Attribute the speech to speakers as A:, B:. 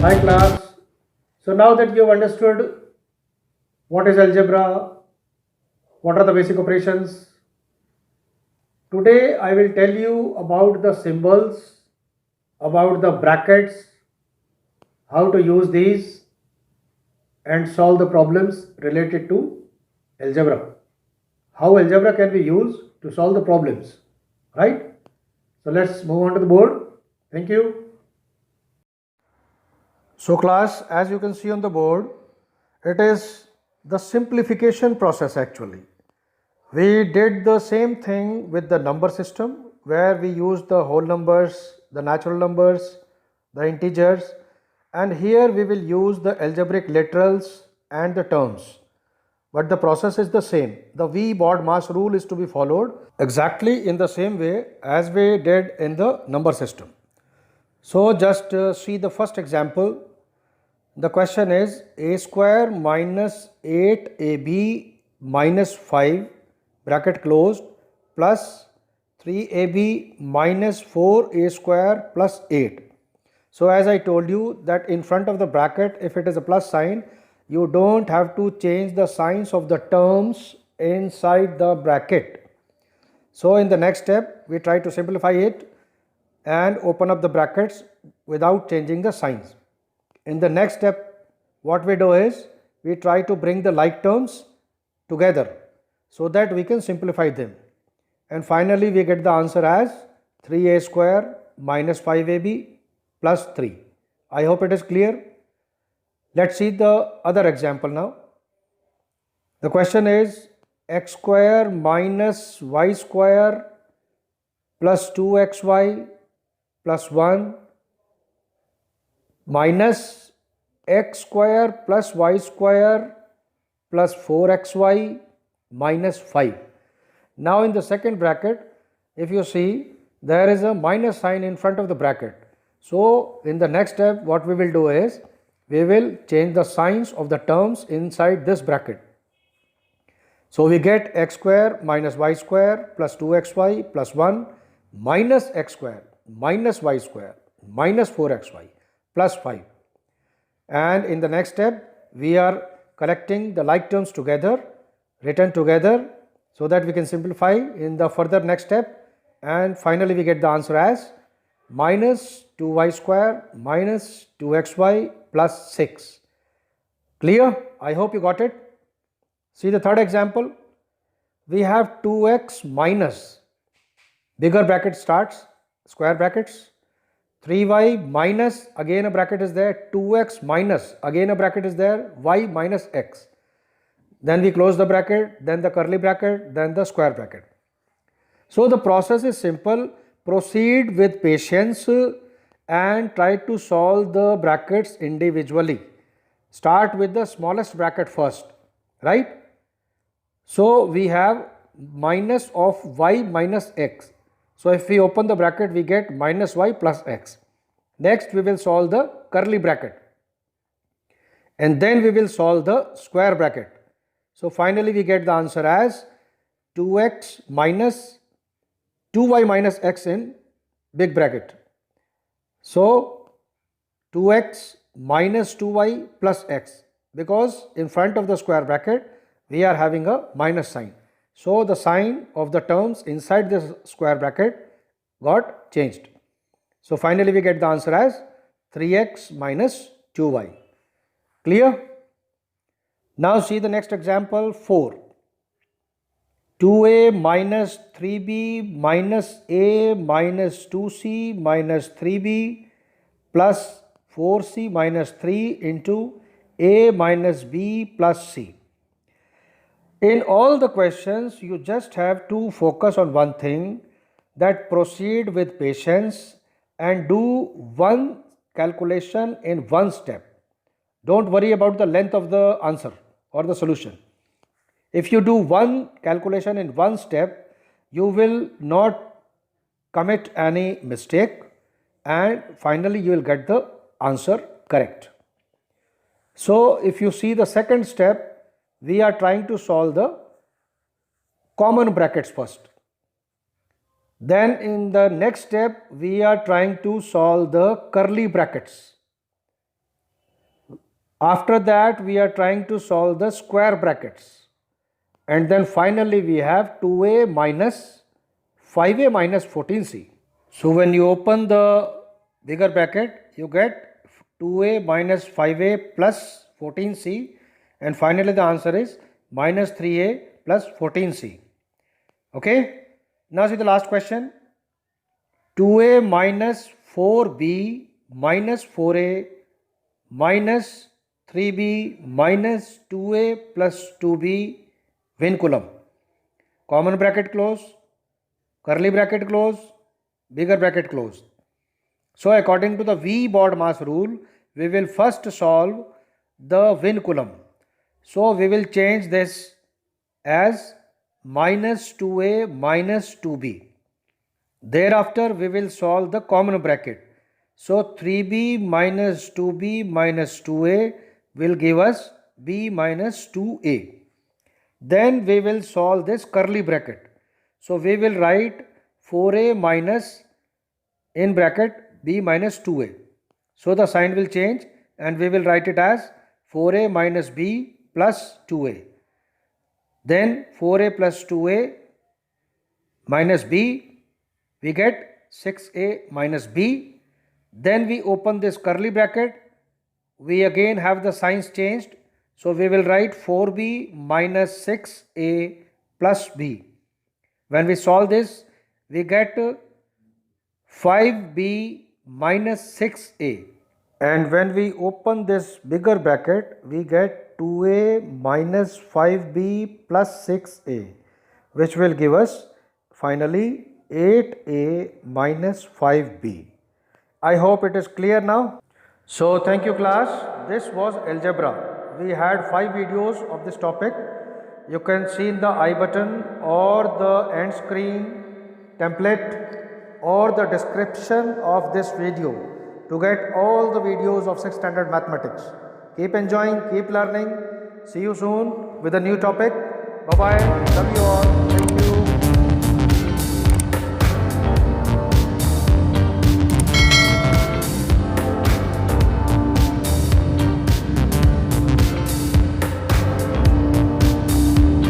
A: Hi class. So now that you have understood what is algebra, what are the basic operations, today I will tell you about the symbols, about the brackets, how to use these and solve the problems related to algebra. How algebra can be used to solve the problems, right? So let's move on to the board. Thank you. So class, as you can see on the board, it is the simplification process actually. We did the same thing with the number system where we used the whole numbers, the natural numbers, the integers, and here we will use the algebraic literals and the terms. But the process is the same. The V bod mass rule is to be followed exactly in the same way as we did in the number system. So just see the first example. The question is a square minus 8ab minus 5 bracket closed plus 3ab minus 4a square plus 8. So as I told you that in front of the bracket, if it is a plus sign, you don't have to change the signs of the terms inside the bracket. So in the next step, we try to simplify it and open up the brackets without changing the signs. In the next step, what we do is we try to bring the like terms together so that we can simplify them. And finally, we get the answer as 3a square minus 5ab plus 3. I hope it is clear. Let's see the other example now. The question is x square minus y square plus 2xy plus 1 minus x square plus y square plus 4xy minus 5. Now in the second bracket, if you see, there is a minus sign in front of the bracket. So in the next step, what we will do is we will change the signs of the terms inside this bracket. So we get x square minus y square plus 2xy plus 1 minus x square minus y square minus 4xy plus 5. And in the next step, we are collecting the like terms together, written together, so that we can simplify in the further next step, and finally we get the answer as minus 2y square minus 2xy plus 6. Clear? I hope you got it. See the third example. We have 2x minus, bigger bracket starts, square brackets, 3y minus, again a bracket is there, 2x minus, again a bracket is there, y minus x. Then we close the bracket, then the curly bracket, then the square bracket. So the process is simple. Proceed with patience and try to solve the brackets individually. Start with the smallest bracket first, right? So we have minus of y minus x. So if we open the bracket, we get minus y plus x. Next we will solve the curly bracket and then we will solve the square bracket. So finally we get the answer as 2x minus 2y minus x in big bracket. So 2x minus 2y plus x, because in front of the square bracket we are having a minus sign. So the sign of the terms inside this square bracket got changed. So finally we get the answer as 3x minus 2y. Clear? Now see the next example 4. 2a minus 3b minus a minus 2c minus 3b plus 4c minus 3 into a minus b plus c. In all the questions, you just have to focus on one thing, that proceed with patience and do one calculation in one step. Don't worry about the length of the answer or the solution. If you do one calculation in one step, you will not commit any mistake and finally you will get the answer correct. So if you see the second step, we are trying to solve the common brackets first. Then in the next step, we are trying to solve the curly brackets. After that we are trying to solve the square brackets, and then finally we have 2a minus 5a minus 14c. So when you open the bigger bracket, you get 2a minus 5a plus 14c, and finally the answer is minus 3a plus 14c. Okay, now see the last question. 2a minus 4b minus 4a minus 3b minus 2a plus 2b vinculum. Common bracket close, curly bracket close, bigger bracket close. So according to the V bod mass rule, we will first solve the vinculum. So we will change this as minus 2a minus 2b. Thereafter we will solve the common bracket. So 3b minus 2b minus 2a will give us b minus 2a. Then we will solve this curly bracket. So we will write 4a minus in bracket b minus 2a. So the sign will change and we will write it as 4a minus b plus 2a. Then 4a plus 2a minus b, we get 6a minus b. Then we open this curly bracket. We again have the signs changed. So we will write 4b minus 6a plus b. When we solve this, we get 5b minus 6a. And when we open this bigger bracket, we get 2a minus 5b plus 6a, which will give us finally 8a minus 5b. I hope it is clear now. So thank you class. This was algebra. We had 5 videos of this topic. You can see in the I button or the end screen template or the description of this video to get all the videos of 6th standard mathematics. Keep enjoying, keep learning. See you soon with a new topic. Bye bye. Love you all. Thank you.